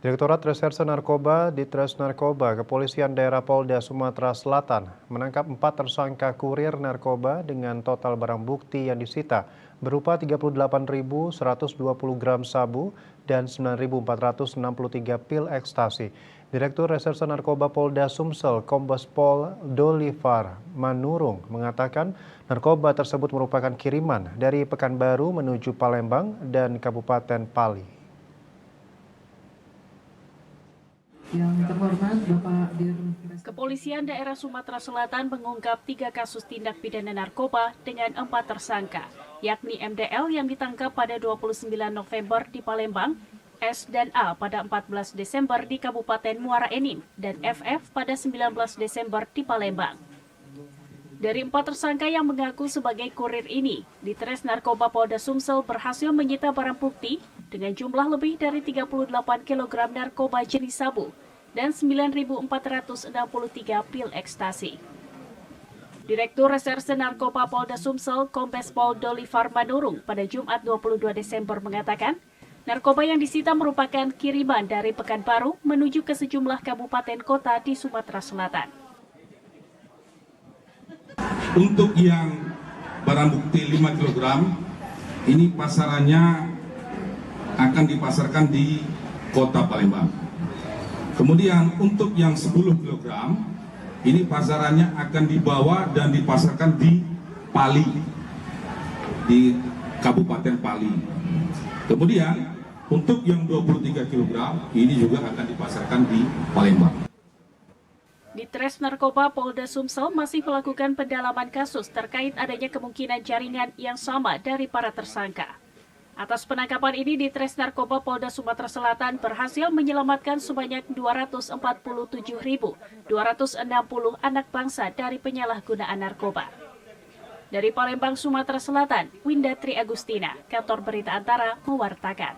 Direktorat Reserse Narkoba Ditres Narkoba Kepolisian Daerah Polda Sumatera Selatan menangkap 4 tersangka kurir narkoba dengan total barang bukti yang disita berupa 38.120 gram sabu dan 9.463 pil ekstasi. Direktur Reserse Narkoba Polda Sumsel Kombes Pol Dolifar Manurung mengatakan narkoba tersebut merupakan kiriman dari Pekanbaru menuju Palembang dan Kabupaten Pali. Yang terhormat Bapak Kepolisian Daerah Sumatera Selatan mengungkap 3 kasus tindak pidana narkoba dengan 4 tersangka, yakni MDL yang ditangkap pada 29 November di Palembang, S dan A pada 14 Desember di Kabupaten Muara Enim, dan FF pada 19 Desember di Palembang. Dari 4 tersangka yang mengaku sebagai kurir ini, Ditres Narkoba Polda Sumsel berhasil menyita barang bukti dengan jumlah lebih dari 38 kg narkoba jenis sabu dan 9.463 pil ekstasi. Direktur Reserse Narkoba Polda Sumsel Kombes Pol Dolifar Manurung pada Jumat 22 Desember mengatakan, narkoba yang disita merupakan kiriman dari Pekanbaru menuju ke sejumlah kabupaten kota di Sumatera Selatan. Untuk yang barang bukti 5 kg, ini pasarannya akan dipasarkan di kota Palembang. Kemudian untuk yang 10 kg, ini pasarannya akan dibawa dan dipasarkan di Pali, di Kabupaten Pali. Kemudian untuk yang 23 kg, ini juga akan dipasarkan di Palembang. Ditres Narkoba Polda Sumsel masih melakukan pendalaman kasus terkait adanya kemungkinan jaringan yang sama dari para tersangka. Atas penangkapan ini, Ditres Narkoba Polda Sumatera Selatan berhasil menyelamatkan sebanyak 247.260 anak bangsa dari penyalahgunaan narkoba. Dari Palembang, Sumatera Selatan, Winda Tri Agustina, Kantor Berita Antara, mewartakan.